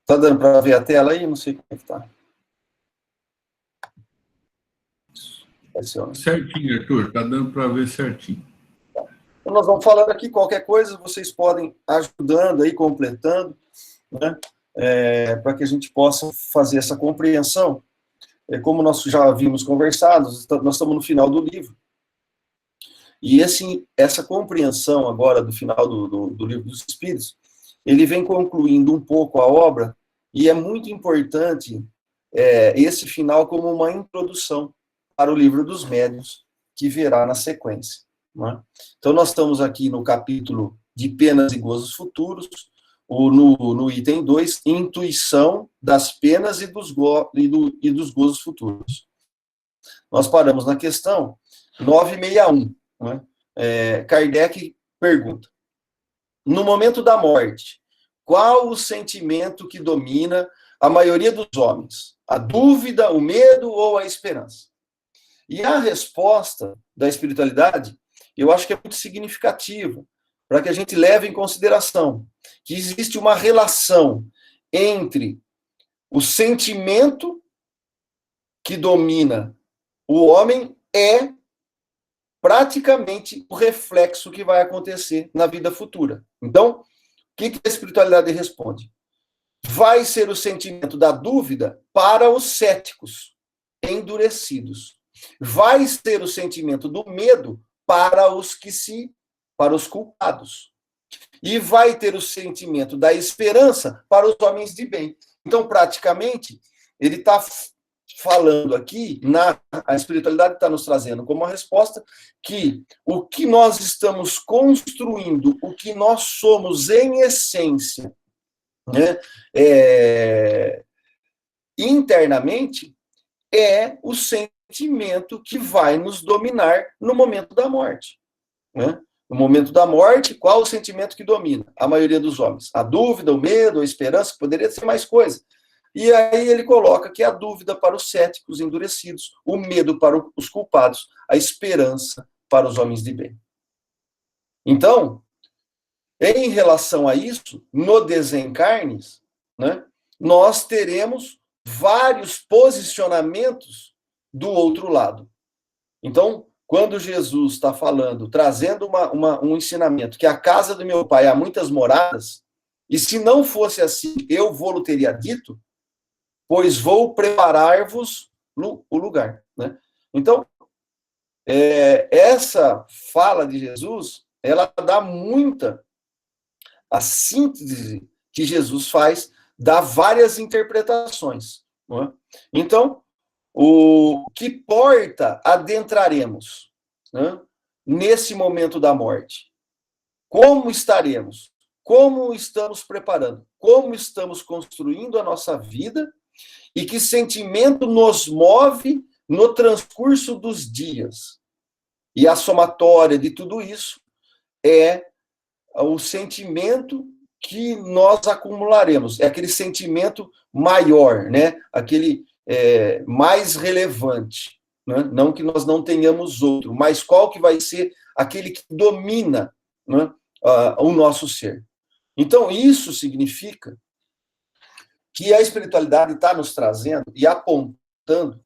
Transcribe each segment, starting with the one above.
Tá dando para ver a tela aí? Não sei como é que tá. Certinho, Arthur. Tá dando para ver certinho. Então, nós vamos falando aqui, qualquer coisa, vocês podem ajudando aí, completando, né? Para que a gente possa fazer essa compreensão. Como nós já havíamos conversado, nós estamos no final do livro. E essa compreensão agora do final do Livro dos Espíritos, ele vem concluindo um pouco a obra, e é muito importante esse final como uma introdução para o Livro dos Médiuns, que virá na sequência. Né? Então, nós estamos aqui no capítulo de Penas e Gozos Futuros, no item 2, Intuição das Penas e dos Gozos Futuros. Nós paramos na questão 961. Né? Kardec pergunta: no momento da morte, qual o sentimento que domina a maioria dos homens? A dúvida, o medo ou a esperança? E a resposta da espiritualidade, eu acho que é muito significativa, para que a gente leve em consideração que existe uma relação entre o sentimento que domina o homem praticamente o reflexo que vai acontecer na vida futura. Então, o que a espiritualidade responde? Vai ser o sentimento da dúvida para os céticos, endurecidos. Vai ser o sentimento do medo para os culpados. E vai ter o sentimento da esperança para os homens de bem. Então, praticamente, ele está falando aqui, a espiritualidade está nos trazendo como uma resposta que o que nós estamos construindo, o que nós somos em essência, né, internamente, é o sentimento que vai nos dominar no momento da morte. Né? No momento da morte, qual o sentimento que domina a maioria dos homens? A dúvida, o medo, a esperança, poderia ser mais coisa. E aí ele coloca que a dúvida para os céticos endurecidos, o medo para os culpados, a esperança para os homens de bem. Então, em relação a isso, no desencarnes, né, nós teremos vários posicionamentos do outro lado. Então, quando Jesus está falando, trazendo um ensinamento, que a casa do meu pai há muitas moradas, e se não fosse assim, eu vou-lo teria dito, pois vou preparar-vos o lugar. Né? Então, essa fala de Jesus, ela dá a síntese que Jesus faz, dá várias interpretações. Não é? Então, o que porta adentraremos, né, nesse momento da morte? Como estaremos? Como estamos preparando? Como estamos construindo a nossa vida? E que sentimento nos move no transcurso dos dias? E a somatória de tudo isso é o sentimento que nós acumularemos. É aquele sentimento maior, né? Aquele mais relevante. Né? Não que nós não tenhamos outro, mas qual que vai ser aquele que domina, né, o nosso ser. Então, isso significa que a espiritualidade está nos trazendo e apontando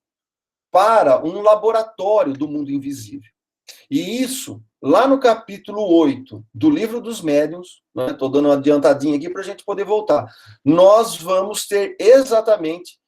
para um laboratório do mundo invisível. E isso, lá no capítulo 8 do Livro dos Médiuns, estou dando uma adiantadinha aqui para a gente poder voltar, nós vamos ter exatamente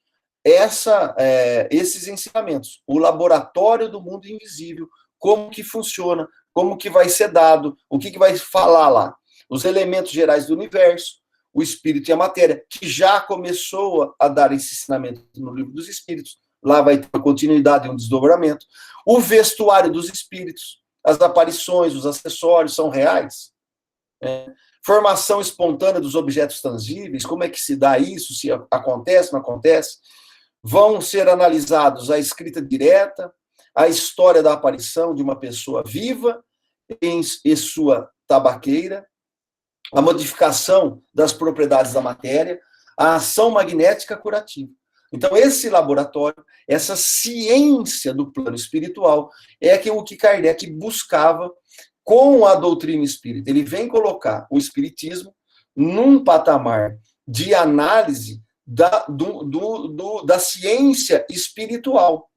esses ensinamentos, o laboratório do mundo invisível, como que funciona, como que vai ser dado, o que vai falar lá, os elementos gerais do universo, o espírito e a matéria, que já começou a dar esse ensinamento no Livro dos Espíritos, lá vai ter uma continuidade e um desdobramento, o vestuário dos espíritos, as aparições, os acessórios são reais, formação espontânea dos objetos tangíveis, como é que se dá isso, se acontece, não acontece, vão ser analisados a escrita direta, a história da aparição de uma pessoa viva em sua tabaqueira, a modificação das propriedades da matéria, a ação magnética curativa. Então, esse laboratório, essa ciência do plano espiritual, é o que Kardec buscava com a doutrina espírita. Ele vem colocar o espiritismo num patamar de análise da ciência espiritual.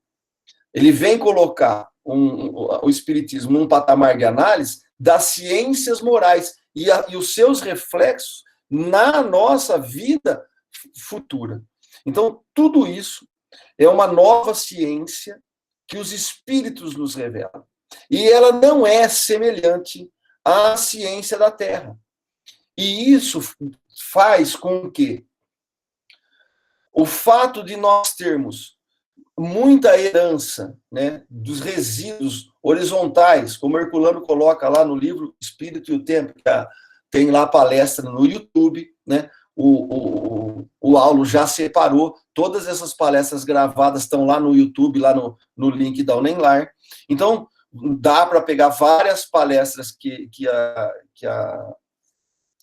Ele vem colocar o espiritismo num patamar de análise das ciências morais e os seus reflexos na nossa vida futura. Então, tudo isso é uma nova ciência que os espíritos nos revelam. E ela não é semelhante à ciência da Terra. E isso faz com que o fato de nós termos muita herança, né, dos resíduos horizontais, como Herculano coloca lá no livro Espírito e o Tempo, que tem lá palestra no YouTube, né? O Aulo já separou, todas essas palestras gravadas estão lá no YouTube, lá no link da Unenlar. Então, dá para pegar várias palestras que a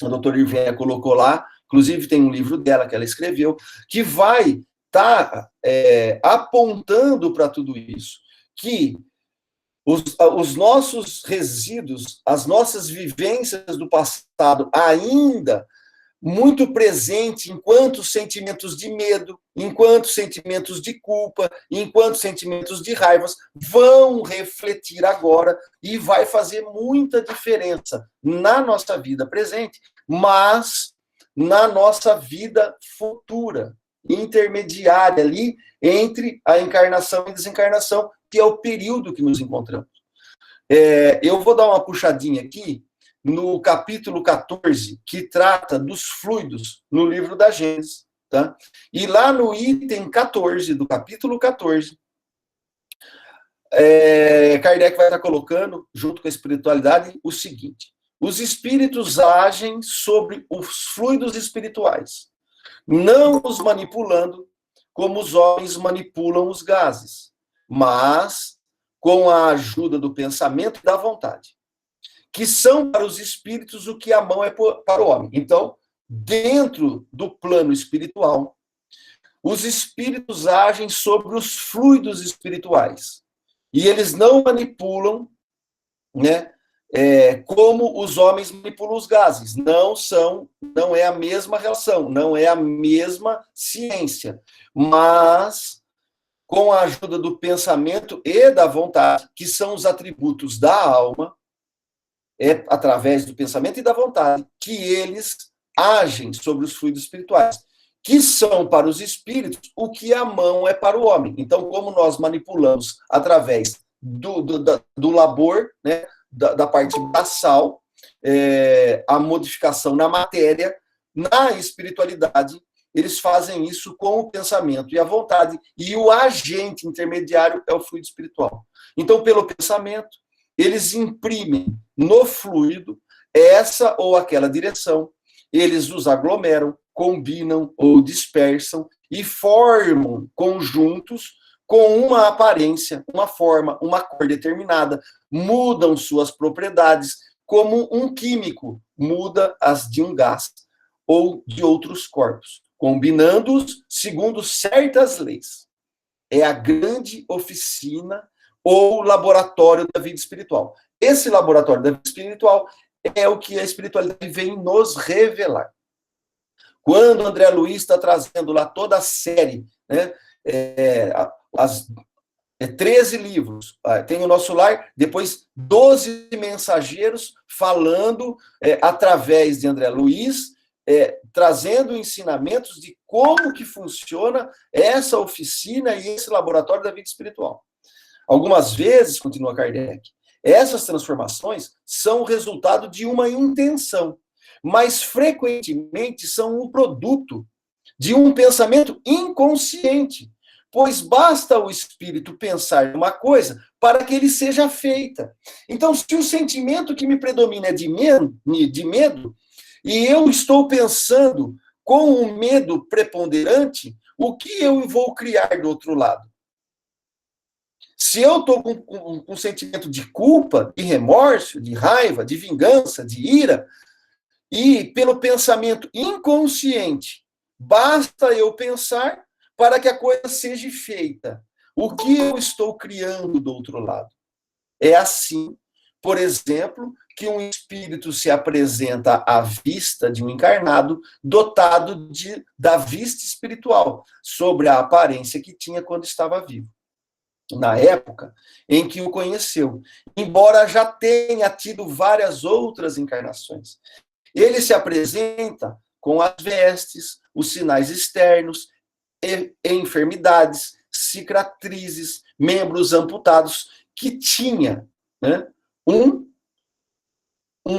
doutora Irvéia colocou lá, inclusive tem um livro dela que ela escreveu, que vai estar apontando para tudo isso, que os nossos resíduos, as nossas vivências do passado ainda muito presente enquanto sentimentos de medo, enquanto sentimentos de culpa, enquanto sentimentos de raivas, vão refletir agora e vai fazer muita diferença na nossa vida presente, mas na nossa vida futura, intermediária ali entre a encarnação e desencarnação, que é o período que nos encontramos. Eu vou dar uma puxadinha aqui no capítulo 14, que trata dos fluidos no livro da Gênesis, tá? E lá no item 14 do capítulo 14, Kardec vai estar colocando, junto com a espiritualidade, o seguinte: os espíritos agem sobre os fluidos espirituais, não os manipulando como os homens manipulam os gases, mas com a ajuda do pensamento e da vontade, que são para os espíritos o que a mão é para o homem. Então, dentro do plano espiritual, os espíritos agem sobre os fluidos espirituais. E eles não manipulam, né, como os homens manipulam os gases. Não é a mesma relação, não é a mesma ciência. Mas, com a ajuda do pensamento e da vontade, que são os atributos da alma, é através do pensamento e da vontade que eles agem sobre os fluidos espirituais, que são para os espíritos o que a mão é para o homem. Então, como nós manipulamos através do labor, né, da parte basal, a modificação na matéria, na espiritualidade, eles fazem isso com o pensamento e a vontade, e o agente intermediário é o fluido espiritual. Então, pelo pensamento, eles imprimem no fluido essa ou aquela direção, eles os aglomeram, combinam ou dispersam e formam conjuntos com uma aparência, uma forma, uma cor determinada, mudam suas propriedades, como um químico muda as de um gás ou de outros corpos, combinando-os segundo certas leis. É a grande oficina ou laboratório da vida espiritual. Esse laboratório da vida espiritual é o que a espiritualidade vem nos revelar. Quando André Luiz está trazendo lá toda a série, né, 13 livros, tem o Nosso Lar, depois 12 mensageiros falando através de André Luiz, trazendo ensinamentos de como que funciona essa oficina e esse laboratório da vida espiritual. Algumas vezes, continua Kardec, essas transformações são o resultado de uma intenção, mas frequentemente são o produto de um pensamento inconsciente, pois basta o espírito pensar uma coisa para que ele seja feita. Então, se o sentimento que me predomina é de medo, e eu estou pensando com o medo preponderante, o que eu vou criar do outro lado? Se eu estou com um sentimento de culpa, de remorso, de raiva, de vingança, de ira, e pelo pensamento inconsciente, basta eu pensar para que a coisa seja feita. O que eu estou criando do outro lado? É assim por exemplo, que um espírito se apresenta à vista de um encarnado dotado da vista espiritual, sobre a aparência que tinha quando estava vivo, na época em que o conheceu, embora já tenha tido várias outras encarnações. Ele se apresenta com as vestes, os sinais externos, enfermidades, cicatrizes, membros amputados, que tinha, né, um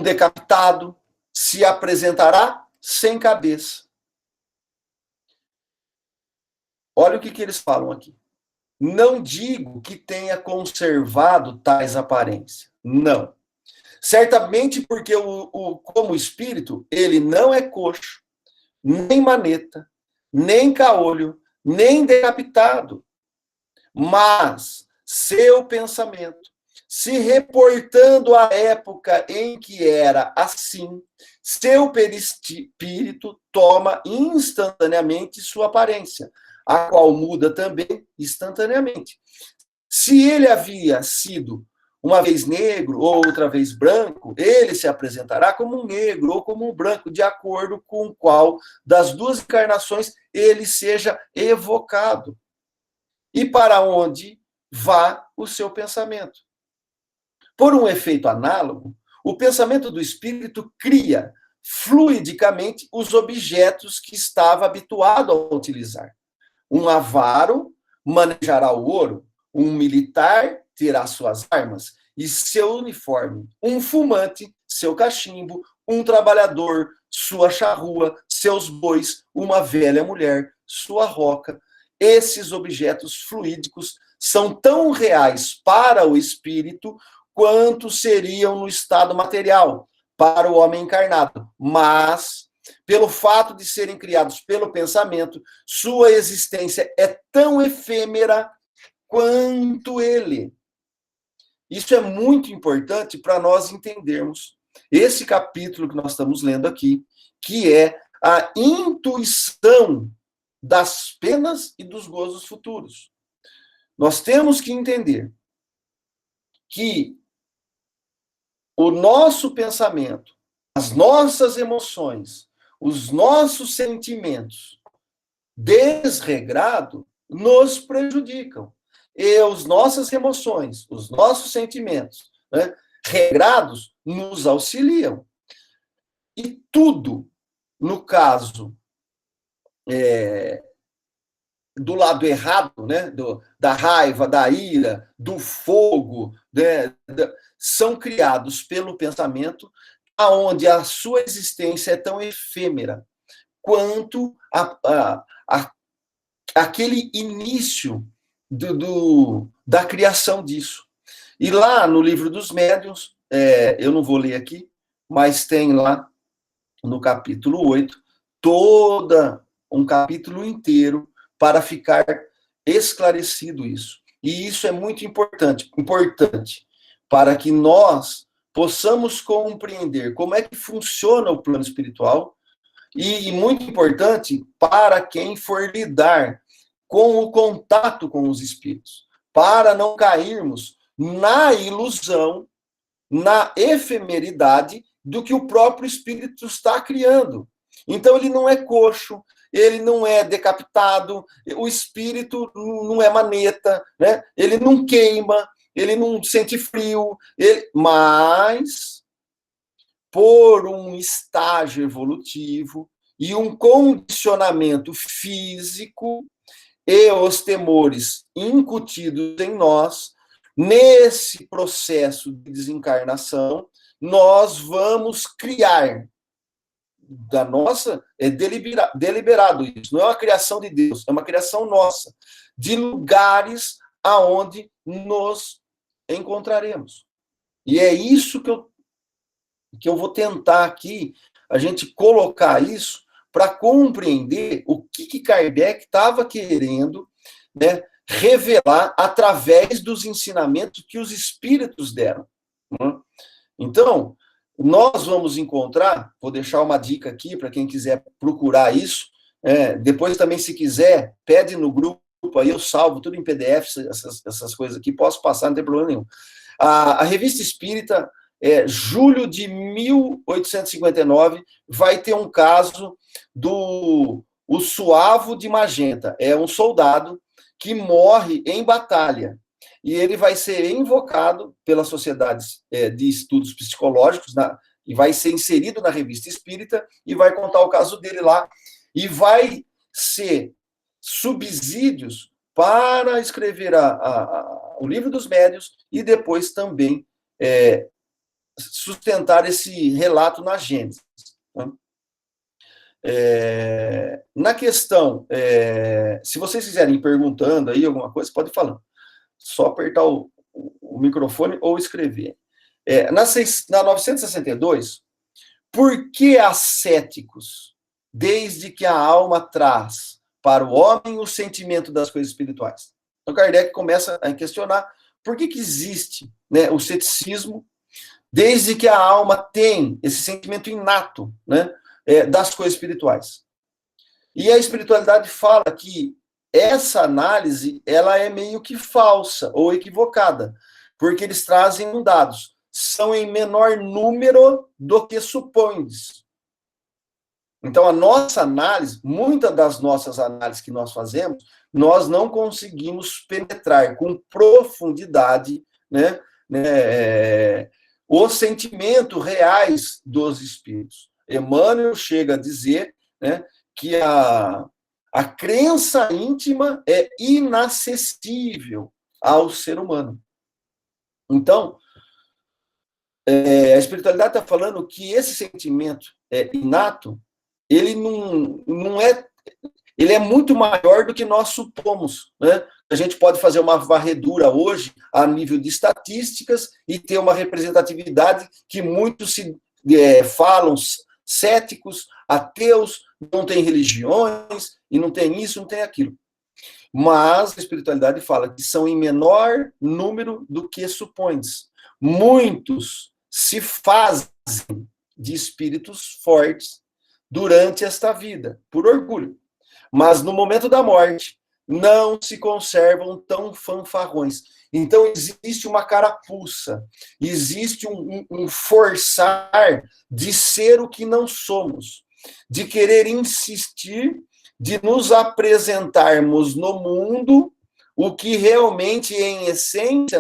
decapitado, se apresentará sem cabeça. Olha o que eles falam aqui. Não digo que tenha conservado tais aparências. Não. Certamente porque, como espírito, ele não é coxo, nem maneta, nem caolho, nem decapitado. Mas seu pensamento, se reportando à época em que era assim, seu perispírito toma instantaneamente sua aparência, a qual muda também instantaneamente. Se ele havia sido uma vez negro ou outra vez branco, ele se apresentará como um negro ou como um branco, de acordo com qual das duas encarnações ele seja evocado. E para onde vá o seu pensamento. Por um efeito análogo, o pensamento do espírito cria fluidicamente os objetos que estava habituado a utilizar. Um avaro manejará o ouro, um militar terá suas armas e seu uniforme, um fumante, seu cachimbo, um trabalhador, sua charrua, seus bois, uma velha mulher, sua roca. Esses objetos fluídicos são tão reais para o espírito quanto seriam no estado material para o homem encarnado, mas, pelo fato de serem criados pelo pensamento, sua existência é tão efêmera quanto ele. Isso é muito importante para nós entendermos esse capítulo que nós estamos lendo aqui, que é a intuição das penas e dos gozos futuros. Nós temos que entender que o nosso pensamento, as nossas emoções, os nossos sentimentos desregrados nos prejudicam. E as nossas emoções, os nossos sentimentos, né, regrados, nos auxiliam. E tudo, no caso do lado errado, né, da raiva, da ira, do fogo, né, são criados pelo pensamento, aonde a sua existência é tão efêmera quanto aquele início da criação disso. E lá no livro dos médiuns, eu não vou ler aqui, mas tem lá no capítulo 8, um capítulo inteiro para ficar esclarecido isso. E isso é muito importante para que nós possamos compreender como é que funciona o plano espiritual e muito importante para quem for lidar com o contato com os espíritos, para não cairmos na ilusão, na efemeridade do que o próprio espírito está criando. Então, ele não é coxo, ele não é decapitado, o espírito não é maneta, né? Ele não queima, ele não sente frio, mas por um estágio evolutivo e um condicionamento físico e os temores incutidos em nós, nesse processo de desencarnação, nós vamos criar da nossa, é deliberado isso, não é uma criação de Deus, é uma criação nossa, de lugares aonde nos encontraremos. E é isso que eu vou tentar aqui, a gente colocar isso para compreender o que Kardec estava querendo, né, revelar através dos ensinamentos que os espíritos deram. Né? Então, nós vamos encontrar, vou deixar uma dica aqui para quem quiser procurar isso, depois também, se quiser, pede no grupo aí eu salvo tudo em PDF, essas coisas aqui, posso passar, não tem problema nenhum. A Revista Espírita, julho de 1859, vai ter um caso do o Suavo de Magenta. É um soldado que morre em batalha. E ele vai ser invocado pela Sociedade de Estudos Psicológicos, e vai ser inserido na Revista Espírita, e vai contar o caso dele lá, e vai ser subsídios para escrever o Livro dos Médiuns, e depois também sustentar esse relato na Gênesis. Né? Na questão, se vocês quiserem ir perguntando aí alguma coisa, pode ir falando. Só apertar o microfone ou escrever. Na 962, por que ascéticos, desde que a alma traz para o homem o sentimento das coisas espirituais? Então, Kardec começa a questionar por que existe, né, o ceticismo, desde que a alma tem esse sentimento inato, né, das coisas espirituais. E a espiritualidade fala que essa análise, ela é meio que falsa ou equivocada, porque eles trazem dados, são em menor número do que supões. Então, a nossa análise, muitas das nossas análises que nós fazemos, nós não conseguimos penetrar com profundidade, né, os sentimentos reais dos espíritos. Emmanuel chega a dizer, né, que a crença íntima é inacessível ao ser humano. Então, a espiritualidade está falando que esse sentimento inato, ele não é... Ele é muito maior do que nós supomos, né? A gente pode fazer uma varredura hoje a nível de estatísticas e ter uma representatividade que muitos falam céticos, ateus, não tem religiões, e não tem isso, não tem aquilo. Mas a espiritualidade fala que são em menor número do que supões. Muitos se fazem de espíritos fortes durante esta vida, por orgulho. Mas no momento da morte, não se conservam tão fanfarrões. Então, existe uma carapuça, existe um forçar de ser o que não somos, de querer insistir, de nos apresentarmos no mundo o que realmente, em essência,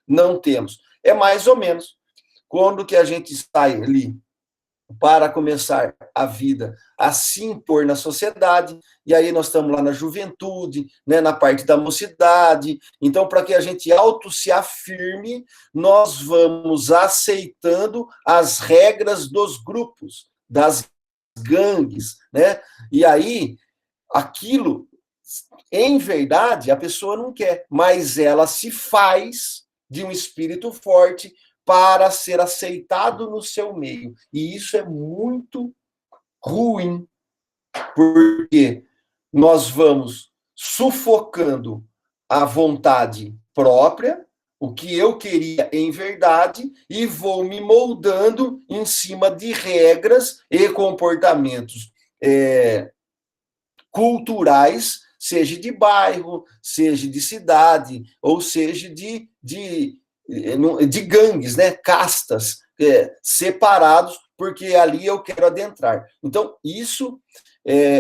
não temos. É mais ou menos quando que a gente sai ali para começar a vida a se impor na sociedade, e aí nós estamos lá na juventude, né, na parte da mocidade. Então, para que a gente se afirme, nós vamos aceitando as regras dos grupos, das gangues, né? E aí, aquilo, em verdade, a pessoa não quer, mas ela se faz de um espírito forte para ser aceitado no seu meio. E isso é muito ruim, porque nós vamos sufocando a vontade própria, o que eu queria em verdade, e vou me moldando em cima de regras e comportamentos culturais, seja de bairro, seja de cidade, ou seja de gangues, né, castas, separados, porque ali eu quero adentrar. Então, isso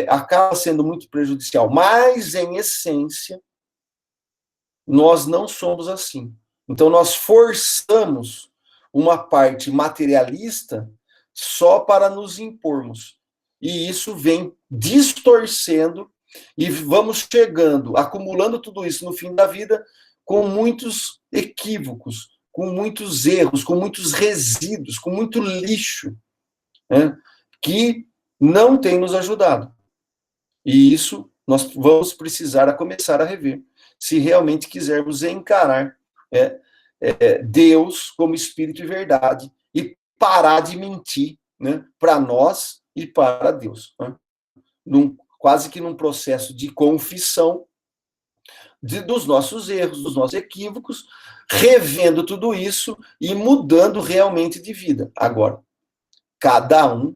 acaba sendo muito prejudicial, mas, em essência, nós não somos assim. Então, nós forçamos uma parte materialista só para nos impormos. E isso vem distorcendo, e vamos chegando, acumulando tudo isso no fim da vida, com muitos equívocos, com muitos erros, com muitos resíduos, com muito lixo, né, que não tem nos ajudado. E isso nós vamos precisar começar a rever, se realmente quisermos encarar Deus como Espírito e verdade, e parar de mentir, né, para nós e para Deus. Né? Quase que num processo de confissão dos nossos erros, dos nossos equívocos, revendo tudo isso e mudando realmente de vida. Agora, cada um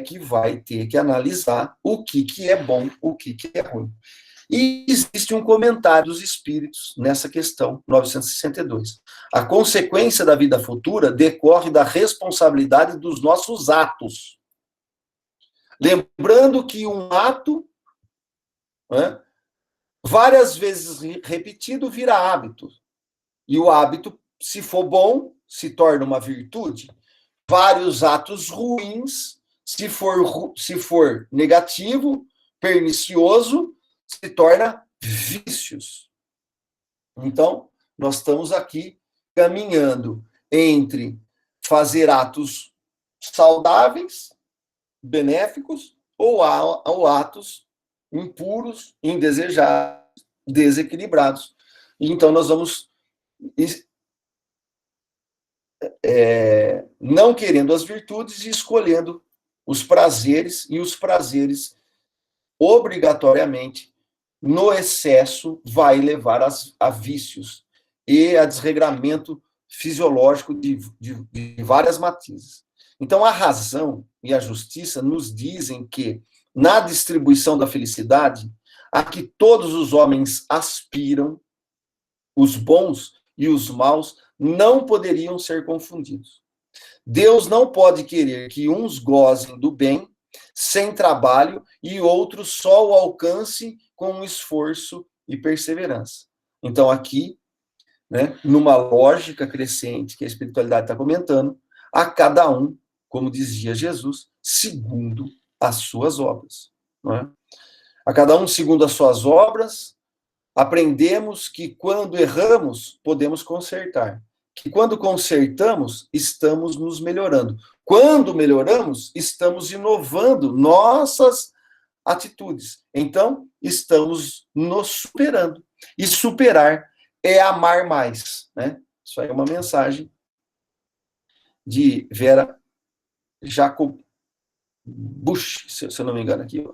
que vai ter que analisar o que é bom, o que é ruim. E existe um comentário dos espíritos nessa questão 962. A consequência da vida futura decorre da responsabilidade dos nossos atos. Lembrando que um ato, né, várias vezes repetido, vira hábito. E o hábito, se for bom, se torna uma virtude. Vários atos ruins, se for negativo, pernicioso, se torna vícios. Então, nós estamos aqui caminhando entre fazer atos saudáveis, benéficos, ou atos impuros, indesejados, desequilibrados. Então, nós vamos não querendo as virtudes e escolhendo os prazeres, e os prazeres, obrigatoriamente, no excesso, vai levar a vícios e a desregramento fisiológico de várias matizes. Então, a razão e a justiça nos dizem que, na distribuição da felicidade, a que todos os homens aspiram, os bons e os maus não poderiam ser confundidos. Deus não pode querer que uns gozem do bem sem trabalho e outros só o alcance com esforço e perseverança. Então, aqui, né, numa lógica crescente que a espiritualidade está comentando, a cada um, como dizia Jesus, segundo as suas obras. Não é? A cada um segundo as suas obras, aprendemos que quando erramos, podemos consertar. Que quando consertamos, estamos nos melhorando. Quando melhoramos, estamos inovando nossas atitudes. Então, estamos nos superando. E superar é amar mais. Né? Isso aí é uma mensagem de Vera Jacob Bush, se eu não me engano aqui.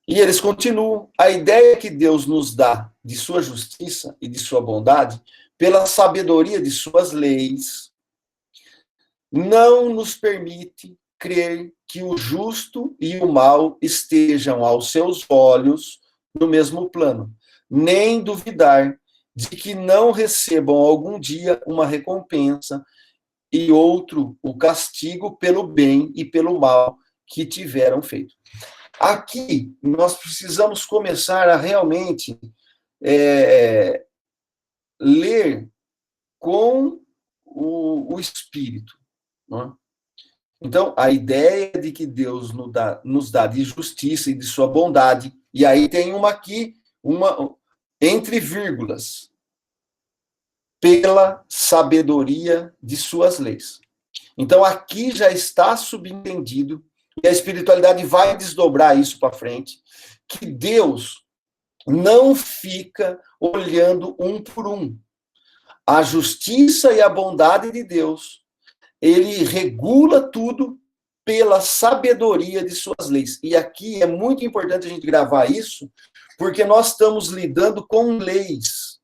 E eles continuam. A ideia que Deus nos dá de sua justiça e de sua bondade, pela sabedoria de suas leis, não nos permite crer que o justo e o mal estejam aos seus olhos no mesmo plano, nem duvidar de que não recebam algum dia uma recompensa e outro o castigo pelo bem e pelo mal que tiveram feito. Aqui, nós precisamos começar a realmente ler com o espírito. Não é? Então, a ideia de que Deus nos dá de justiça e de sua bondade, e aí tem uma aqui, uma entre vírgulas, pela sabedoria de suas leis. Então, aqui já está subentendido, e a espiritualidade vai desdobrar isso para frente, que Deus não fica olhando um por um. A justiça e a bondade de Deus, ele regula tudo pela sabedoria de suas leis. E aqui é muito importante a gente gravar isso, porque nós estamos lidando com leis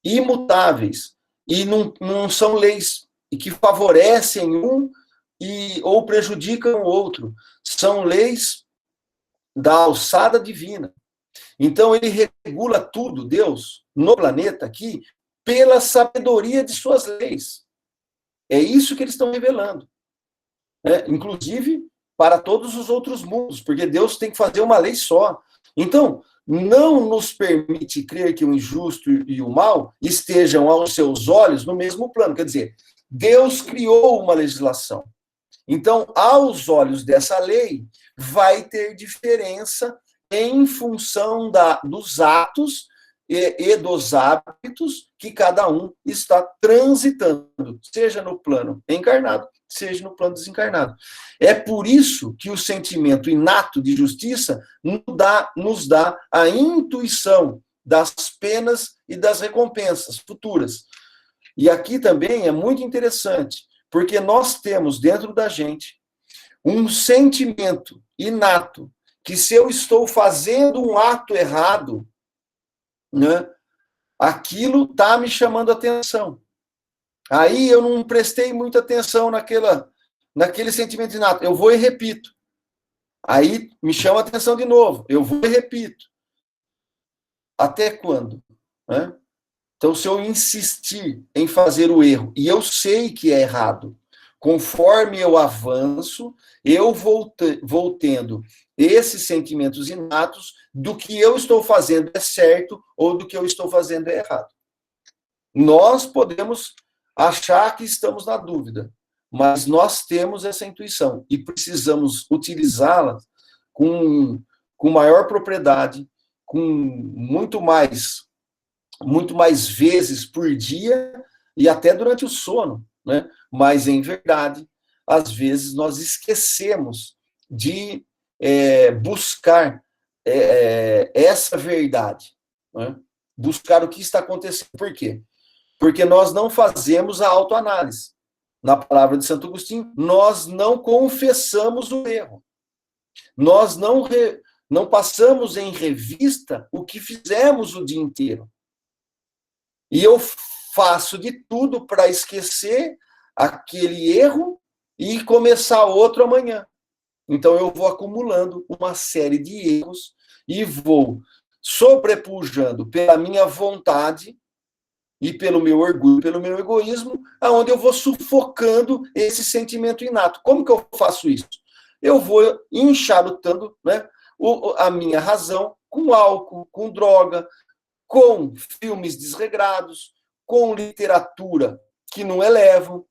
imutáveis, e não são leis que favorecem um ou prejudicam o outro. São leis da alçada divina. Então, ele regula tudo, Deus, no planeta aqui, pela sabedoria de suas leis. É isso que eles estão revelando. Inclusive, para todos os outros mundos, porque Deus tem que fazer uma lei só. Então, não nos permite crer que o injusto e o mal estejam aos seus olhos no mesmo plano. Quer dizer, Deus criou uma legislação. Então, aos olhos dessa lei, vai ter diferença em função dos atos e dos hábitos que cada um está transitando, seja no plano encarnado, seja no plano desencarnado. É por isso que o sentimento inato de justiça nos dá a intuição das penas e das recompensas futuras. E aqui também é muito interessante, porque nós temos dentro da gente um sentimento inato que, se eu estou fazendo um ato errado, né, aquilo está me chamando a atenção. Aí eu não prestei muita atenção naquele sentimento inato. Eu vou e repito. Aí me chama a atenção de novo. Eu vou e repito. Até quando? Né? Então, se eu insistir em fazer o erro, e eu sei que é errado, conforme eu avanço, eu vou tendo esses sentimentos inatos do que eu estou fazendo é certo ou do que eu estou fazendo é errado. Nós podemos achar que estamos na dúvida, mas nós temos essa intuição e precisamos utilizá-la com maior propriedade, com muito mais vezes por dia e até durante o sono, né? Mas, em verdade, às vezes nós esquecemos de buscar essa verdade, né? Buscar o que está acontecendo. Por quê? Porque nós não fazemos a autoanálise. Na palavra de Santo Agostinho, nós não confessamos o erro. Nós não passamos em revista o que fizemos o dia inteiro. E eu faço de tudo para esquecer aquele erro e começar outro amanhã. Então, eu vou acumulando uma série de erros e vou sobrepujando pela minha vontade e pelo meu orgulho, pelo meu egoísmo, aonde eu vou sufocando esse sentimento inato. Como que eu faço isso? Eu vou encharutando, né, a minha razão com álcool, com droga, com filmes desregrados, com literatura que não elevam.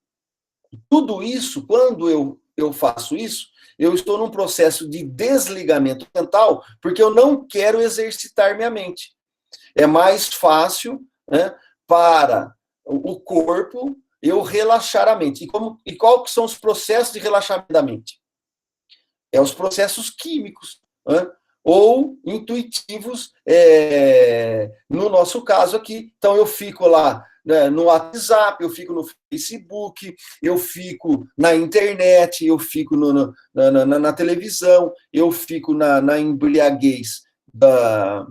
Tudo isso, quando eu faço isso, eu estou num processo de desligamento mental, porque eu não quero exercitar minha mente. É mais fácil, né, para o corpo eu relaxar a mente. E qual que são os processos de relaxamento da mente? É os processos químicos, né? Ou intuitivos, no nosso caso aqui. Então, eu fico lá, né, no WhatsApp, eu fico no Facebook, eu fico na internet, eu fico na televisão, eu fico na embriaguez da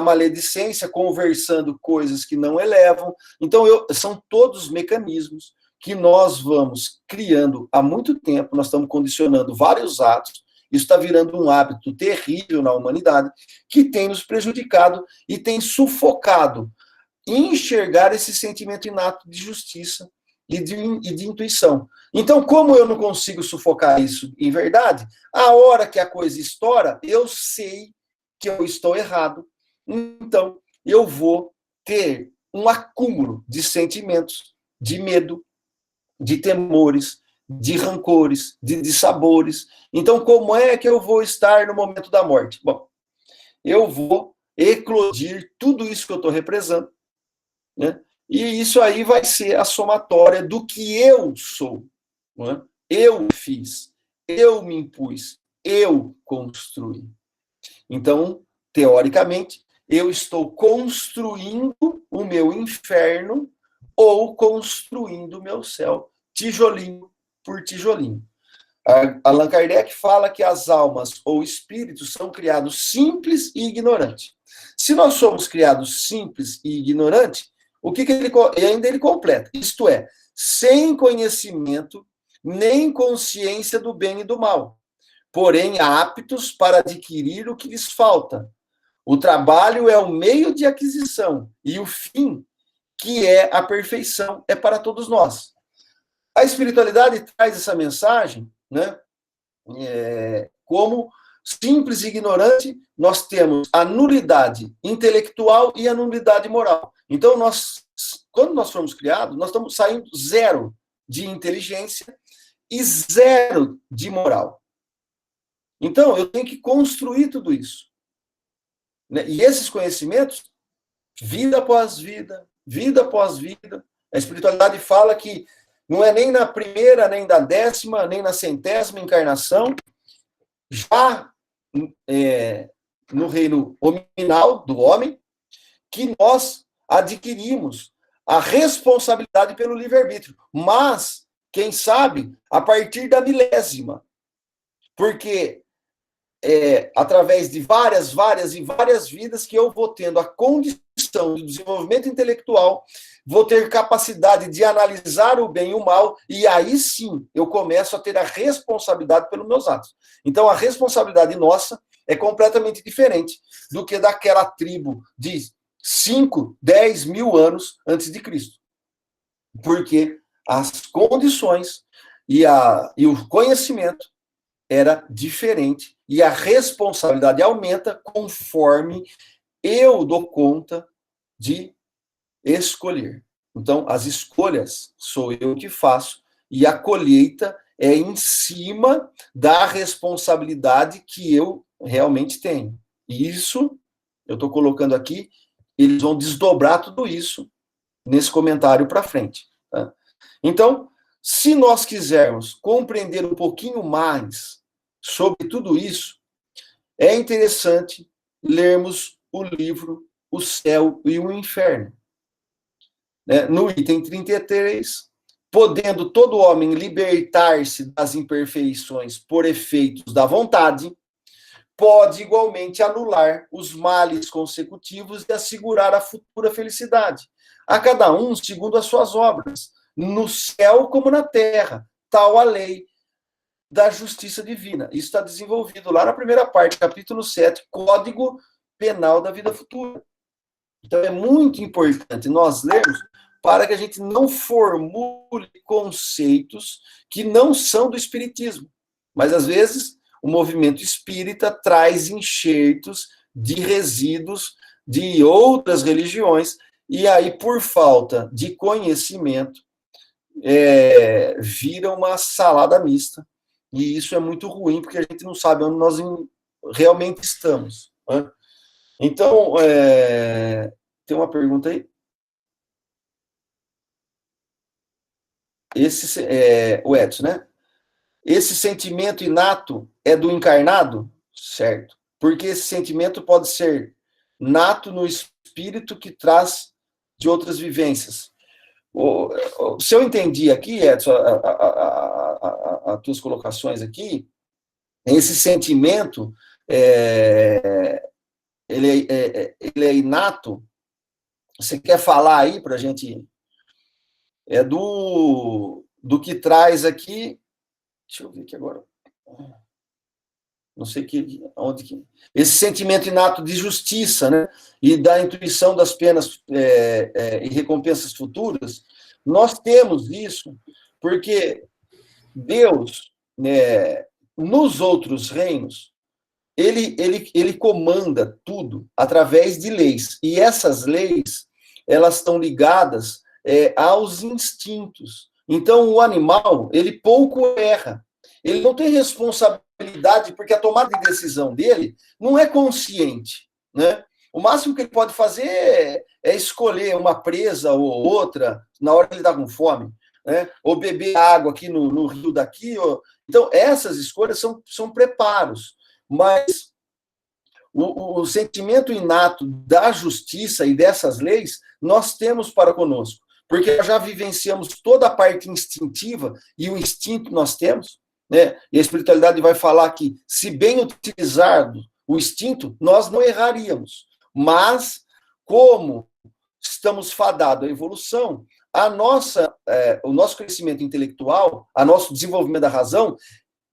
maledicência, conversando coisas que não elevam. Então, são todos mecanismos que nós vamos criando há muito tempo, nós estamos condicionando vários atos, isso está virando um hábito terrível na humanidade, que tem nos prejudicado e tem sufocado enxergar esse sentimento inato de justiça e de intuição. Então, como eu não consigo sufocar isso em verdade, a hora que a coisa estoura, eu sei que eu estou errado, então eu vou ter um acúmulo de sentimentos, de medo, de temores, de rancores, de dissabores. Então, como é que eu vou estar no momento da morte? Bom, eu vou eclodir tudo isso que eu estou represando, né? E isso aí vai ser a somatória do que eu sou, né? Eu fiz, eu me impus, eu construí. Então, teoricamente, eu estou construindo o meu inferno ou construindo o meu céu, tijolinho por tijolinho. Allan Kardec fala que as almas ou espíritos são criados simples e ignorantes. Se nós somos criados simples e ignorantes, o que ele ainda ele completa? Isto é, sem conhecimento nem consciência do bem e do mal, porém aptos para adquirir o que lhes falta. O trabalho é o meio de aquisição e o fim, que é a perfeição, é para todos nós. A espiritualidade traz essa mensagem, né? Como simples e ignorante, nós temos a nulidade intelectual e a nulidade moral. Então, quando nós fomos criados, nós estamos saindo zero de inteligência e zero de moral. Então, eu tenho que construir tudo isso. E esses conhecimentos, vida após vida, vida após vida, a espiritualidade fala que não é nem na primeira, nem na 10ª, nem na 100ª encarnação, já no reino hominal do homem, que nós adquirimos a responsabilidade pelo livre-arbítrio. Mas, quem sabe, a partir da 1000ª. Porque através de várias e várias vidas que eu vou tendo a condição de desenvolvimento intelectual, vou ter capacidade de analisar o bem e o mal, e aí sim eu começo a ter a responsabilidade pelos meus atos. Então, a responsabilidade nossa é completamente diferente do que daquela tribo de 5, 10 mil anos antes de Cristo. Porque as condições e o conhecimento era diferente e a responsabilidade aumenta conforme eu dou conta de escolher. Então, as escolhas sou eu que faço e a colheita é em cima da responsabilidade que eu realmente tenho. E isso, eu estou colocando aqui, eles vão desdobrar tudo isso nesse comentário para frente. Tá? Então, se nós quisermos compreender um pouquinho mais sobre tudo isso, é interessante lermos o livro O Céu e o Inferno. No item 33, podendo todo homem libertar-se das imperfeições por efeitos da vontade, pode igualmente anular os males consecutivos e assegurar a futura felicidade, a cada um segundo as suas obras, no céu como na terra, tal a lei da justiça divina. Isso está desenvolvido lá na primeira parte, capítulo 7, Código Penal da Vida Futura. Então, é muito importante nós lermos para que a gente não formule conceitos que não são do espiritismo. Mas, às vezes, o movimento espírita traz enxertos de resíduos de outras religiões, e aí, por falta de conhecimento, vira uma salada mista. E isso é muito ruim, porque a gente não sabe onde nós realmente estamos. Né? Então, tem uma pergunta aí? O Edson, né? Esse sentimento inato é do encarnado? Certo. Porque esse sentimento pode ser nato no espírito que traz de outras vivências. Se eu entendi aqui, Edson, as tuas colocações aqui, esse sentimento, ele é inato. Você quer falar aí para a gente? É do que traz aqui. Deixa eu ver aqui agora. Não sei onde que. Esse sentimento inato de justiça, né? E da intuição das penas e recompensas futuras. Nós temos isso porque Deus, nos outros reinos, ele comanda tudo através de leis. E essas leis, elas estão ligadas aos instintos. Então, o animal, ele pouco erra. Ele não tem responsabilidade, porque a tomada de decisão dele não é consciente, né? O máximo que ele pode fazer é escolher uma presa ou outra na hora que ele está com fome, né? Ou beber água aqui no rio daqui. Então, essas escolhas são preparos. Mas o sentimento inato da justiça e dessas leis, nós temos para conosco. Porque já vivenciamos toda a parte instintiva, e o instinto nós temos, né? E a espiritualidade vai falar que, se bem utilizado o instinto, nós não erraríamos. Mas, como estamos fadados à evolução, o nosso crescimento intelectual, o nosso desenvolvimento da razão,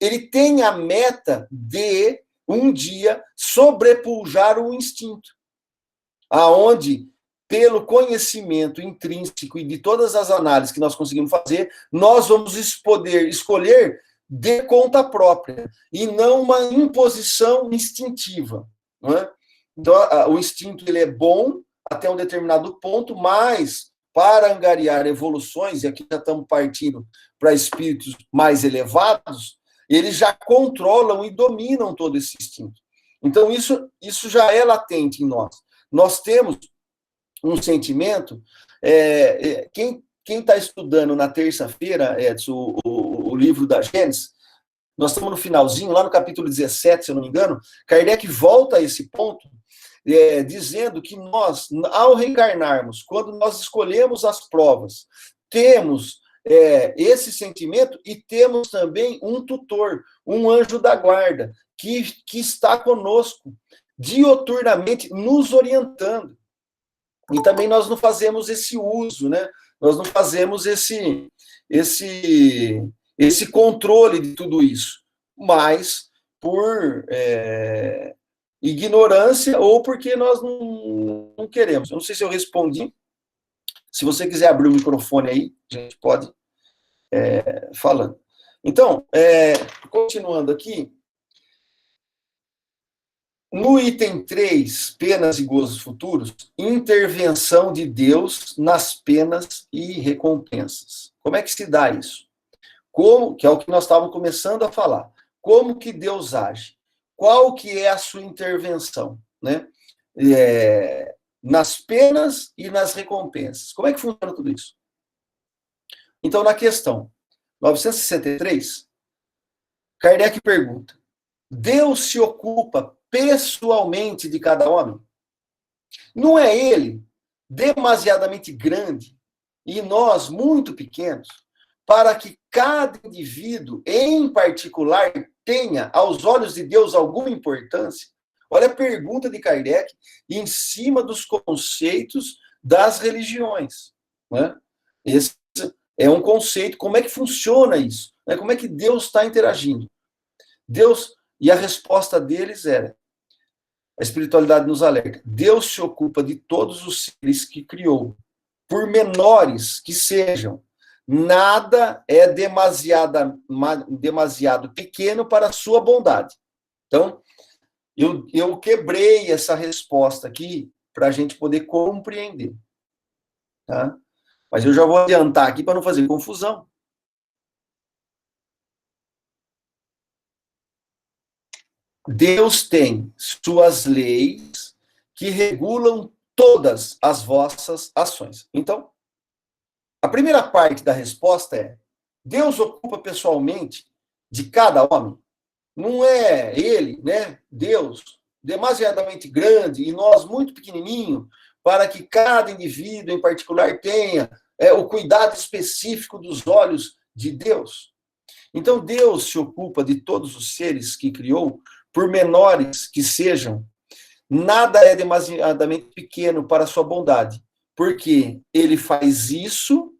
ele tem a meta de, um dia, sobrepujar o instinto. Aonde, pelo conhecimento intrínseco e de todas as análises que nós conseguimos fazer, nós vamos poder escolher de conta própria, e não uma imposição instintiva. Não é? Então, o instinto ele é bom até um determinado ponto, mas para angariar evoluções, e aqui já estamos partindo para espíritos mais elevados, eles já controlam e dominam todo esse instinto. Então, isso já é latente em nós. Nós temos um sentimento, quem está estudando na terça-feira, Edson, o livro da Gênesis, nós estamos no finalzinho, lá no capítulo 17, se eu não me engano, Kardec volta a esse ponto, dizendo que nós, ao reencarnarmos, quando nós escolhemos as provas, temos esse sentimento e temos também um tutor, um anjo da guarda, que está conosco, dioturnamente, nos orientando. E também nós não fazemos esse uso, né? Nós não fazemos esse controle de tudo isso, mas por ignorância ou porque nós não queremos. Eu não sei se eu respondi. Se você quiser abrir o microfone aí, a gente pode falando. Então, continuando aqui, no item 3, penas e gozos futuros, intervenção de Deus nas penas e recompensas. Como é que se dá isso? Como, que é o que nós estávamos começando a falar. Como que Deus age? Qual que é a sua intervenção, né? Nas penas e nas recompensas. Como é que funciona tudo isso? Então, na questão 963, Kardec pergunta: Deus se ocupa pessoalmente de cada homem? Não é ele demasiadamente grande e nós muito pequenos para que cada indivíduo, em particular, tenha, aos olhos de Deus, alguma importância? Olha a pergunta de Kardec em cima dos conceitos das religiões. Né? Esse é um conceito, como é que funciona isso? Né? Como é que Deus está interagindo? Deus, e a resposta deles era, a espiritualidade nos alerta, Deus se ocupa de todos os seres que criou, por menores que sejam. Nada é demasiado pequeno para a sua bondade. Então, eu quebrei essa resposta aqui para a gente poder compreender. Tá? Mas eu já vou adiantar aqui para não fazer confusão. Deus tem suas leis que regulam todas as vossas ações. Então, a primeira parte da resposta é: Deus ocupa pessoalmente de cada homem? Não é ele, né? Deus, demasiadamente grande e nós muito pequenininho, para que cada indivíduo em particular tenha o cuidado específico dos olhos de Deus. Então, Deus se ocupa de todos os seres que criou, por menores que sejam. Nada é demasiadamente pequeno para a sua bondade, porque ele faz isso.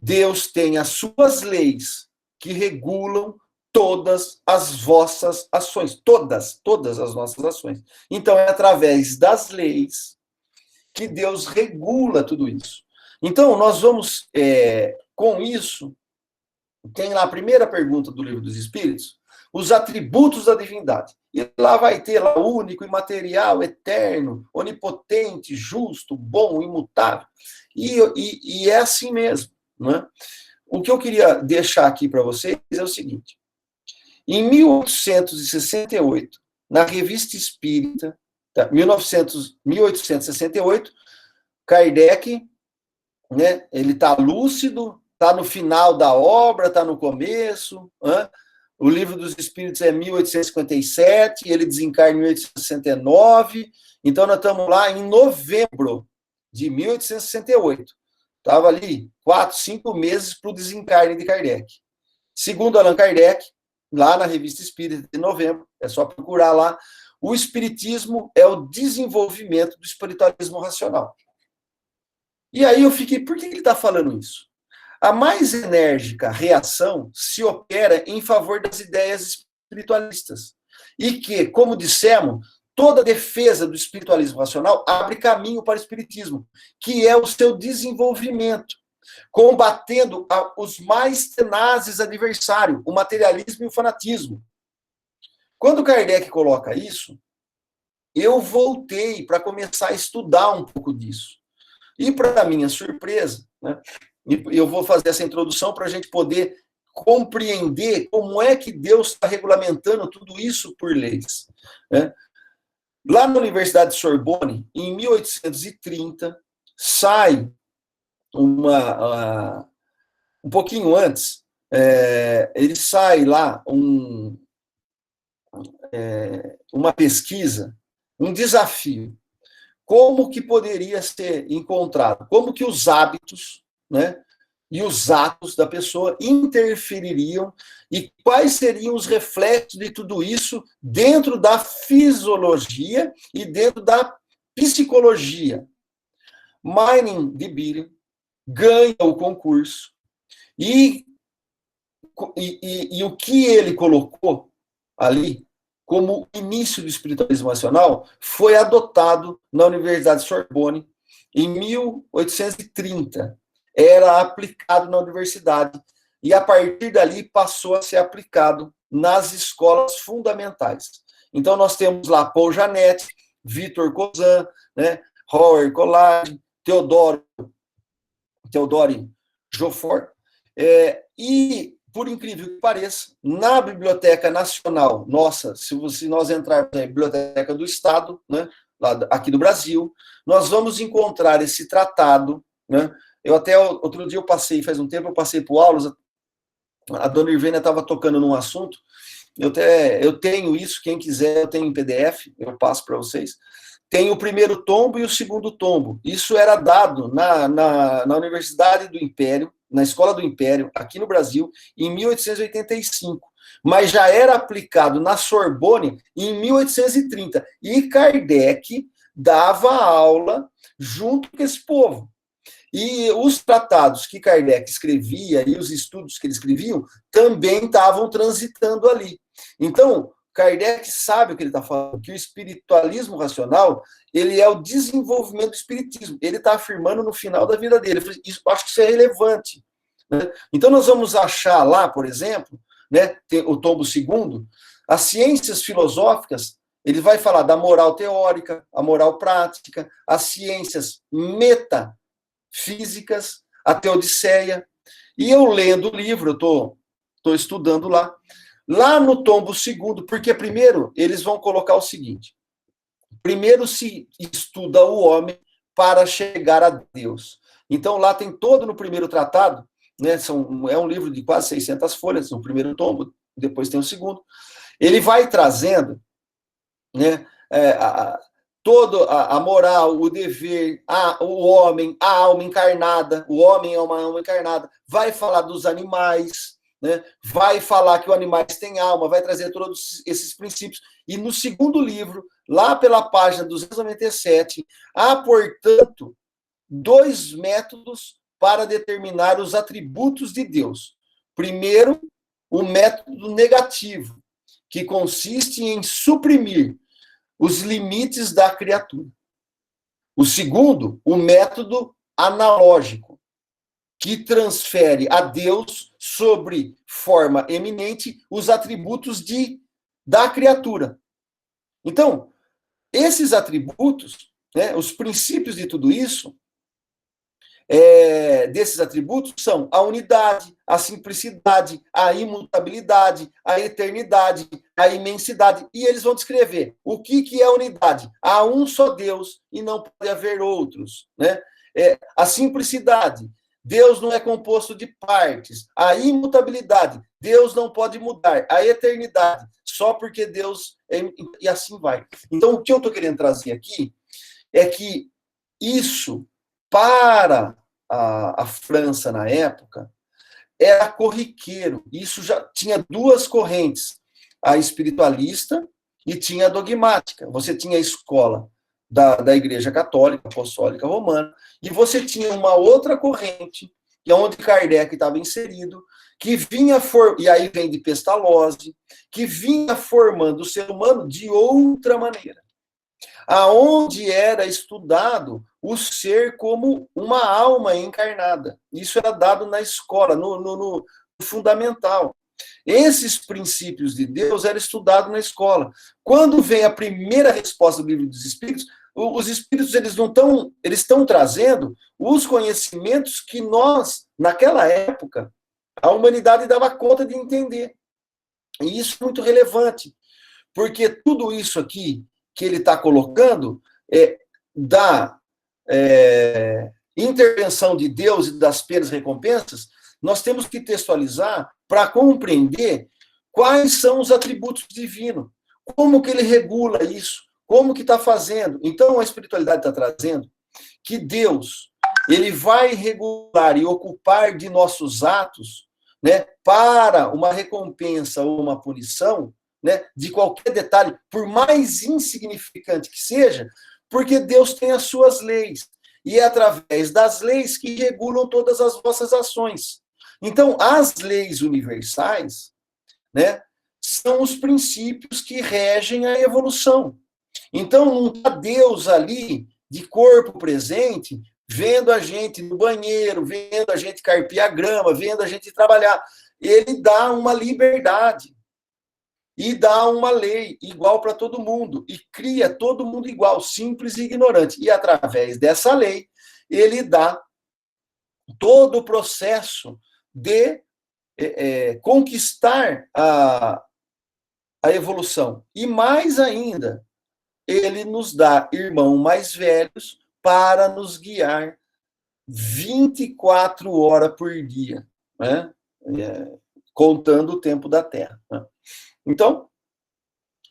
Deus tem as suas leis que regulam todas as vossas ações, todas as nossas ações. Então, é através das leis que Deus regula tudo isso. Então, nós vamos, com isso, tem lá a primeira pergunta do Livro dos Espíritos, os atributos da divindade. E lá vai ter lá único, imaterial, eterno, onipotente, justo, bom, imutável. E é assim mesmo. Não é? O que eu queria deixar aqui para vocês é o seguinte. Em 1868, na Revista Espírita, 1868, Kardec, né, ele está lúcido, está no final da obra, está no começo. Né? O Livro dos Espíritos é 1857, ele desencarna em 1869. Então, nós estamos lá em novembro de 1868. Estava ali 4, 5 meses para o desencarne de Kardec. Segundo Allan Kardec, lá na Revista Espírita de novembro, é só procurar lá, o espiritismo é o desenvolvimento do espiritualismo racional. E aí eu fiquei, por que ele está falando isso? A mais enérgica reação se opera em favor das ideias espiritualistas. E que, como dissemos, toda defesa do espiritualismo racional abre caminho para o espiritismo, que é o seu desenvolvimento, combatendo os mais tenazes adversários, o materialismo e o fanatismo. Quando Kardec coloca isso, eu voltei para começar a estudar um pouco disso. E, para minha surpresa, né, eu vou fazer essa introdução para a gente poder compreender como é que Deus está regulamentando tudo isso por leis. Né? Lá na Universidade de Sorbonne, em 1830, sai um pouquinho antes, ele sai lá uma pesquisa, um desafio. Como que poderia ser encontrado? Como que os hábitos, né, e os atos da pessoa interfeririam e quais seriam os reflexos de tudo isso dentro da fisiologia e dentro da psicologia. Mining de Bíblia ganha o concurso e o que ele colocou ali como início do espiritualismo racional, foi adotado na Universidade de Sorbonne em 1830. Era aplicado na universidade e, a partir dali, passou a ser aplicado nas escolas fundamentais. Então, nós temos lá Paul Janet, Victor Cousin, né, Howard Collard, Theodore Joffort, e, por incrível que pareça, na Biblioteca Nacional, nossa, se nós entrarmos na Biblioteca do Estado, né, lá, aqui do Brasil, nós vamos encontrar esse tratado, né? Eu até, outro dia faz um tempo, eu passei por aulas, a dona Irvênia estava tocando num assunto, eu tenho isso, quem quiser, eu tenho em PDF, eu passo para vocês. Tem o primeiro tombo e o segundo tombo. Isso era dado na Universidade do Império, na Escola do Império, aqui no Brasil, em 1885. Mas já era aplicado na Sorbonne em 1830. E Kardec dava aula junto com esse povo. E os tratados que Kardec escrevia e os estudos que ele escrevia também estavam transitando ali. Então, Kardec sabe o que ele está falando, que o espiritualismo racional, ele é o desenvolvimento do espiritismo. Ele está afirmando no final da vida dele. Eu acho que isso é relevante. Né? Então, nós vamos achar lá, por exemplo, né, o tombo segundo, as ciências filosóficas, ele vai falar da moral teórica, a moral prática, as ciências metafísicas, a teodiceia. E eu lendo o livro, eu estou estudando lá, no tombo segundo, porque primeiro eles vão colocar o seguinte: primeiro se estuda o homem para chegar a Deus. Então lá tem todo no primeiro tratado, né, é um livro de quase 600 folhas, no primeiro tombo, depois tem o segundo. Ele vai trazendo, né, toda a moral, o dever, o homem, a alma encarnada, o homem é uma alma encarnada, vai falar dos animais, né? Vai falar que os animais têm alma, vai trazer todos esses princípios. E no segundo livro, lá pela página 297, há, portanto, 2 métodos para determinar os atributos de Deus. Primeiro, o método negativo, que consiste em suprimir os limites da criatura. O segundo, o método analógico, que transfere a Deus, sobre forma eminente, os atributos da criatura. Então, esses atributos, né, os princípios de tudo isso, desses atributos são a unidade, a simplicidade, a imutabilidade, a eternidade, a imensidade. E eles vão descrever o que é a unidade. Há um só Deus e não pode haver outros. Né? A simplicidade. Deus não é composto de partes. A imutabilidade. Deus não pode mudar. A eternidade. Só porque Deus... E assim vai. Então, o que eu estou querendo trazer aqui é que isso, para a França na época, era corriqueiro. Isso já tinha 2 correntes, a espiritualista e tinha a dogmática. Você tinha a escola da Igreja Católica, Apostólica Romana, e você tinha uma outra corrente, que é onde Kardec estava inserido, que vinha, e aí vem de Pestalozzi, que vinha formando o ser humano de outra maneira. Aonde era estudado o ser como uma alma encarnada. Isso era dado na escola, no fundamental. Esses princípios de Deus eram estudados na escola. Quando vem a primeira resposta do Livro dos Espíritos, os Espíritos eles estão trazendo os conhecimentos que nós, naquela época, a humanidade dava conta de entender. E isso é muito relevante, porque tudo isso aqui que ele está colocando da intervenção de Deus e das penas e recompensas, nós temos que textualizar para compreender quais são os atributos divinos, como que ele regula isso, como que está fazendo. Então, a espiritualidade está trazendo que Deus, ele vai regular e ocupar de nossos atos, né, para uma recompensa ou uma punição, né, de qualquer detalhe, por mais insignificante que seja, porque Deus tem as suas leis, e é através das leis que regulam todas as vossas ações. Então, as leis universais, né, são os princípios que regem a evolução. Então, não está Deus ali, de corpo presente, vendo a gente no banheiro, vendo a gente carpir a grama, vendo a gente trabalhar. Ele dá uma liberdade e dá uma lei igual para todo mundo e cria todo mundo igual, simples e ignorante. E através dessa lei, ele dá todo o processo de conquistar a evolução. E mais ainda, ele nos dá irmãos mais velhos para nos guiar 24 horas por dia, né? Contando o tempo da Terra. Né? Então,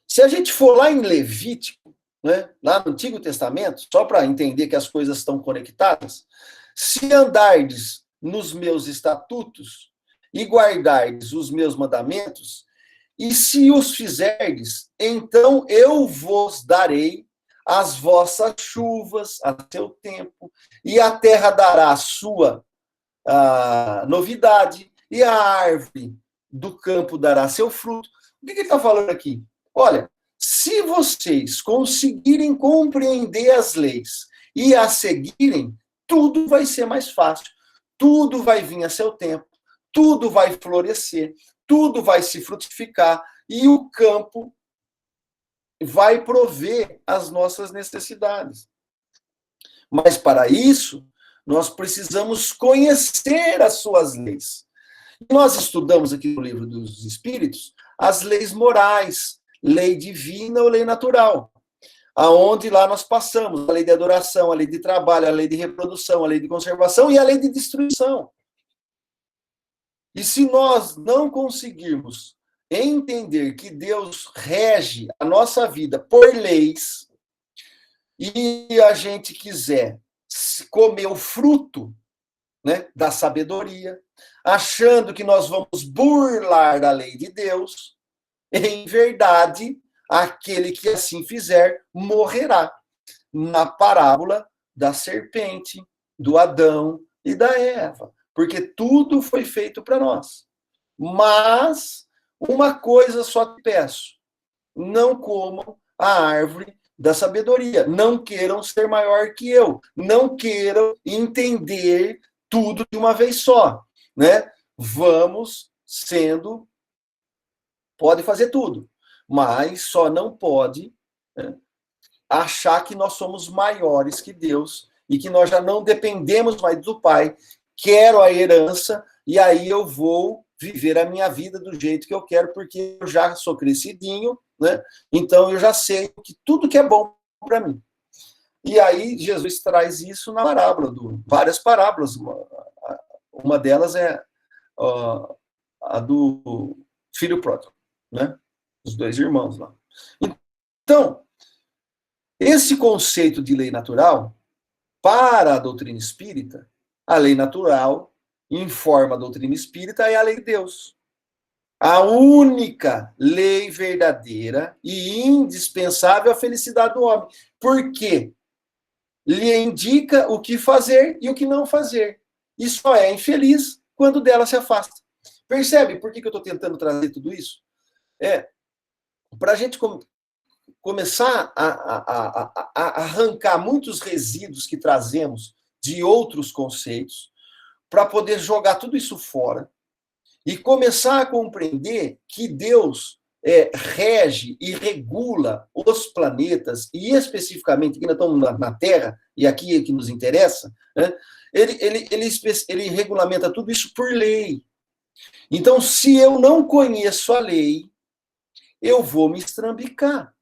se a gente for lá em Levítico, né, lá no Antigo Testamento, só para entender que as coisas estão conectadas, se andardes nos meus estatutos e guardardes os meus mandamentos, e se os fizerdes, então eu vos darei as vossas chuvas a seu tempo, e a terra dará a sua novidade, e a árvore do campo dará seu fruto. O que ele está falando aqui? Olha, se vocês conseguirem compreender as leis e as seguirem, tudo vai ser mais fácil, tudo vai vir a seu tempo, tudo vai florescer, tudo vai se frutificar e o campo vai prover as nossas necessidades. Mas para isso, nós precisamos conhecer as suas leis. Nós estudamos aqui no Livro dos Espíritos as leis morais, lei divina ou lei natural, aonde lá nós passamos a lei de adoração, a lei de trabalho, a lei de reprodução, a lei de conservação e a lei de destruição. E se nós não conseguirmos entender que Deus rege a nossa vida por leis e a gente quiser comer o fruto, né, da sabedoria, achando que nós vamos burlar a lei de Deus, em verdade, aquele que assim fizer morrerá. Na parábola da serpente, do Adão e da Eva. Porque tudo foi feito para nós. Mas uma coisa só te peço: não comam a árvore da sabedoria. Não queiram ser maior que eu. Não queiram entender tudo de uma vez só, né? Vamos sendo... Pode fazer tudo, mas só não pode, né, achar que nós somos maiores que Deus e que nós já não dependemos mais do Pai. Quero a herança e aí eu vou viver a minha vida do jeito que eu quero, porque eu já sou crescidinho, né? Então eu já sei que tudo que é bom para mim. E aí Jesus traz isso na parábola, várias parábolas. Uma delas é a do filho pródigo, né? Os dois irmãos lá. Então, esse conceito de lei natural, para a doutrina espírita, a lei natural informa a doutrina espírita é a lei de Deus. A única lei verdadeira e indispensável à felicidade do homem. Por quê? Lhe indica o que fazer e o que não fazer. E só é infeliz quando dela se afasta. Percebe por que eu estou tentando trazer tudo isso? Para a gente começar a arrancar muitos resíduos que trazemos de outros conceitos, para poder jogar tudo isso fora e começar a compreender que Deus rege e regula os planetas, e especificamente, que nós estamos na Terra, e aqui é que nos interessa, né? Ele regulamenta tudo isso por lei. Então, se eu não conheço a lei, eu vou me estrambicar,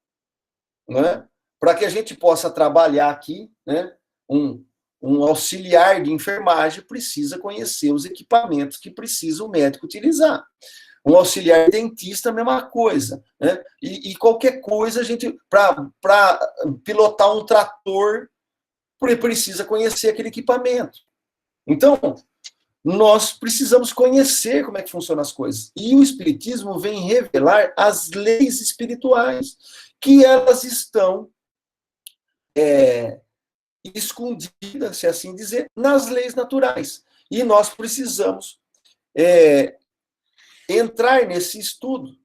né? Para que a gente possa trabalhar aqui, né? Um auxiliar de enfermagem precisa conhecer os equipamentos que precisa o médico utilizar. Um auxiliar dentista, a mesma coisa, né? E qualquer coisa, a gente, para pilotar um trator, precisa conhecer aquele equipamento. Então, nós precisamos conhecer como é que funcionam as coisas. E o Espiritismo vem revelar as leis espirituais, que elas estão escondidas, se assim dizer, nas leis naturais. E nós precisamos entrar nesse estudo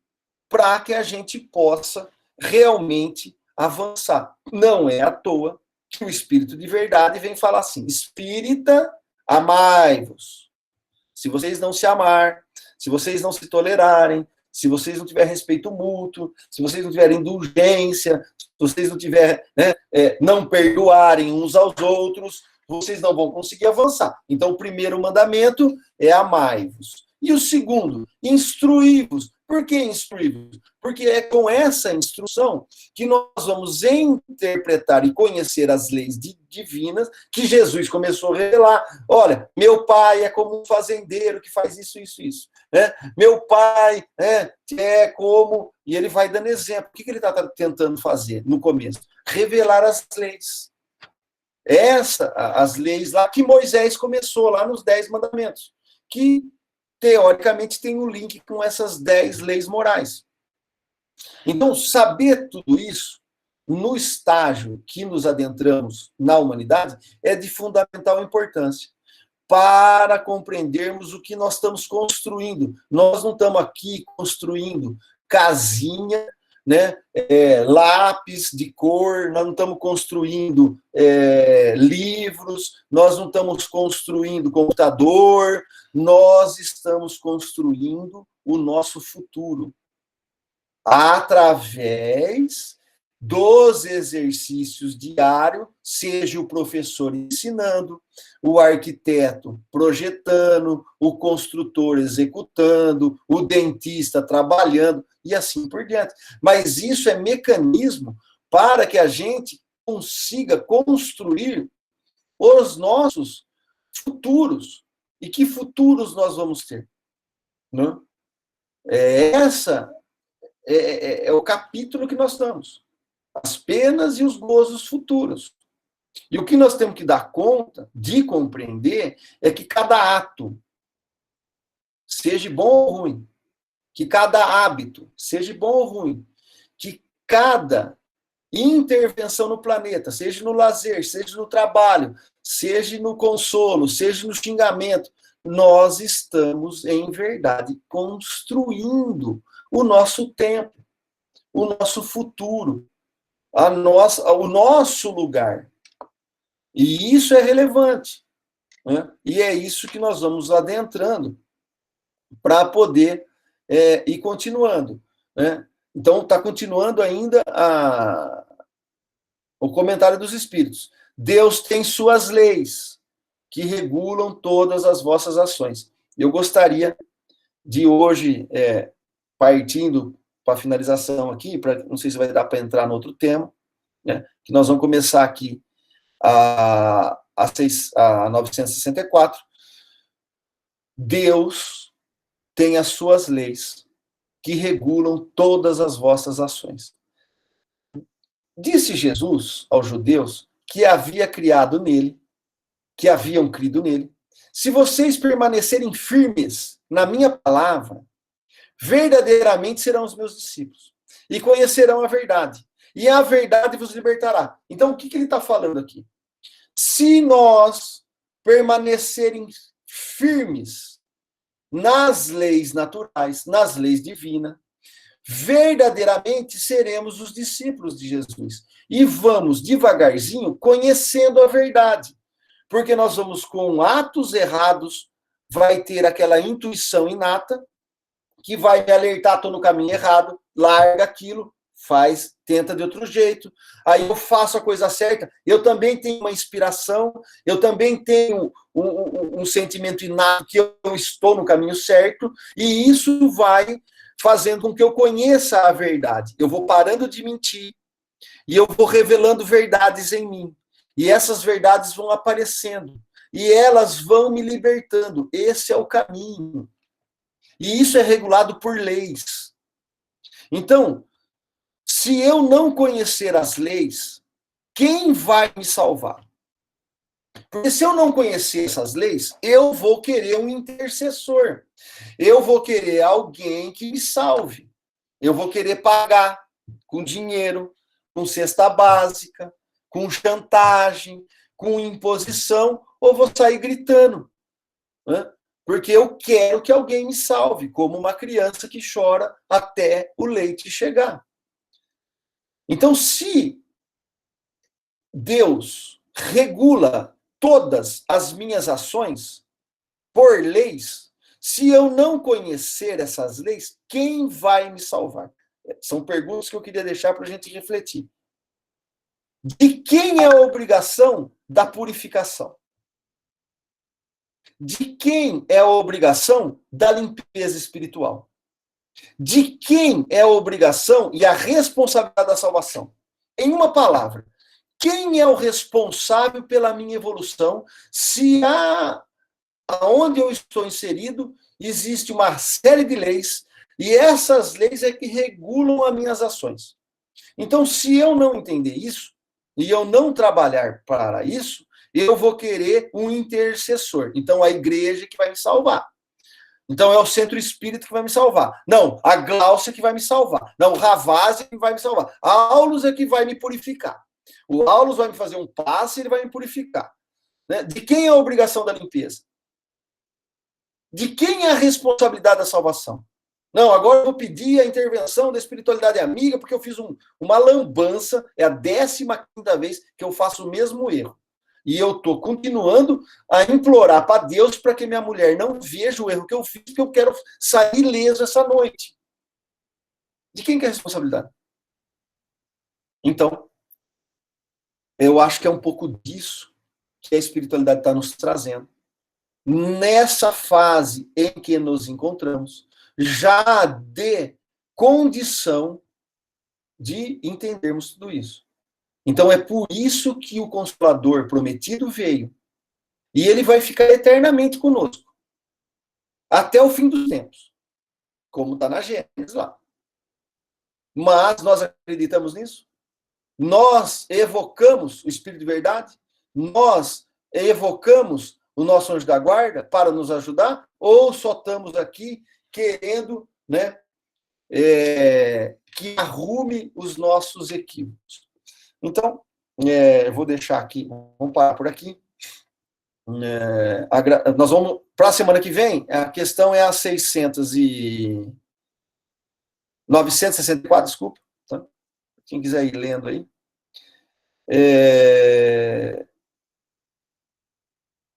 para que a gente possa realmente avançar. Não é à toa que o Espírito de verdade vem falar assim: espírita, amai-vos. Se vocês não se amar, se vocês não se tolerarem, se vocês não tiverem respeito mútuo, se vocês não tiverem indulgência, se vocês não tiverem, não perdoarem uns aos outros, vocês não vão conseguir avançar. Então, o primeiro mandamento é amai-vos. E o segundo, instruí-vos. Por que instruí-vos? Porque é com essa instrução que nós vamos interpretar e conhecer as leis divinas que Jesus começou a revelar. Olha, meu pai é como um fazendeiro que faz isso, isso, isso. Né? Meu pai é como... E ele vai dando exemplo. O que ele está tentando fazer no começo? Revelar as leis. As leis lá que Moisés começou, lá nos 10 mandamentos. Que teoricamente, tem um link com essas 10 leis morais. Então, saber tudo isso, no estágio que nos adentramos na humanidade, é de fundamental importância para compreendermos o que nós estamos construindo. Nós não estamos aqui construindo casinha, né, lápis de cor, nós não estamos construindo livros, nós não estamos construindo computador, nós estamos construindo o nosso futuro através dos exercícios diários, seja o professor ensinando, o arquiteto projetando, o construtor executando, o dentista trabalhando, e assim por diante. Mas isso é mecanismo para que a gente consiga construir os nossos futuros. E que futuros nós vamos ter? Não? Essa é o capítulo que nós estamos. As penas e os gozos futuros. E o que nós temos que dar conta de compreender é que cada ato, seja bom ou ruim, que cada hábito, seja bom ou ruim, que cada intervenção no planeta, seja no lazer, seja no trabalho, seja no consolo, seja no xingamento, nós estamos, em verdade, construindo o nosso tempo, o nosso futuro, o nosso lugar. E isso é relevante. Né? E é isso que nós vamos adentrando para poder ir continuando. Né? Então, está continuando ainda o comentário dos Espíritos. Deus tem suas leis que regulam todas as vossas ações. Eu gostaria de hoje, partindo para a finalização aqui, não sei se vai dar para entrar no outro tema, né, que nós vamos começar aqui a 964. Deus tem as suas leis que regulam todas as vossas ações. Disse Jesus aos judeus que havia criado nele, que haviam crido nele: se vocês permanecerem firmes na minha palavra, verdadeiramente serão os meus discípulos e conhecerão a verdade. E a verdade vos libertará. Então, o que ele está falando aqui? Se nós permanecerem firmes nas leis naturais, nas leis divinas, verdadeiramente seremos os discípulos de Jesus. E vamos, devagarzinho, conhecendo a verdade. Porque nós vamos, com atos errados, vai ter aquela intuição inata, que vai me alertar, estou no caminho errado, larga aquilo, tenta de outro jeito, aí eu faço a coisa certa, eu também tenho uma inspiração, eu também tenho um sentimento inato que eu estou no caminho certo, e isso vai fazendo com que eu conheça a verdade. Eu vou parando de mentir, e eu vou revelando verdades em mim, e essas verdades vão aparecendo, e elas vão me libertando. Esse é o caminho. E isso é regulado por leis. Então, se eu não conhecer as leis, quem vai me salvar? Porque se eu não conhecer essas leis, eu vou querer um intercessor. Eu vou querer alguém que me salve. Eu vou querer pagar com dinheiro, com cesta básica, com chantagem, com imposição, ou vou sair gritando. Né? Porque eu quero que alguém me salve, como uma criança que chora até o leite chegar. Então, se Deus regula todas as minhas ações por leis, se eu não conhecer essas leis, quem vai me salvar? São perguntas que eu queria deixar para a gente refletir. De quem é a obrigação da purificação? De quem é a obrigação da limpeza espiritual? De quem é a obrigação e a responsabilidade da salvação? Em uma palavra, quem é o responsável pela minha evolução se aonde eu estou inserido existe uma série de leis e essas leis é que regulam as minhas ações? Então, se eu não entender isso e eu não trabalhar para isso, eu vou querer um intercessor. Então, a igreja que vai me salvar. Então, é o centro espírita que vai me salvar. Não, a Gláucia que vai me salvar. Não, o Ravazzi que vai me salvar. A Aulus é que vai me purificar. O Aulus vai me fazer um passe e ele vai me purificar. Né? De quem é a obrigação da limpeza? De quem é a responsabilidade da salvação? Não, agora eu vou pedir a intervenção da espiritualidade amiga, porque eu fiz uma lambança, é a 15ª vez que eu faço o mesmo erro. E eu estou continuando a implorar para Deus para que minha mulher não veja o erro que eu fiz, porque eu quero sair ileso essa noite. De quem que é a responsabilidade? Então, eu acho que é um pouco disso que a espiritualidade está nos trazendo. Nessa fase em que nos encontramos, já de condição de entendermos tudo isso. Então, é por isso que o Consolador prometido veio. E ele vai ficar eternamente conosco. Até o fim dos tempos. Como está na Gênesis lá. Mas nós acreditamos nisso? Nós evocamos o Espírito de Verdade? Nós evocamos o nosso anjo da guarda para nos ajudar? Ou só estamos aqui querendo, né, que arrume os nossos equívocos? Então, eu vou deixar aqui, vamos parar por aqui. Nós vamos, para a semana que vem, a questão é a 964, desculpa. Tá? Quem quiser ir lendo aí.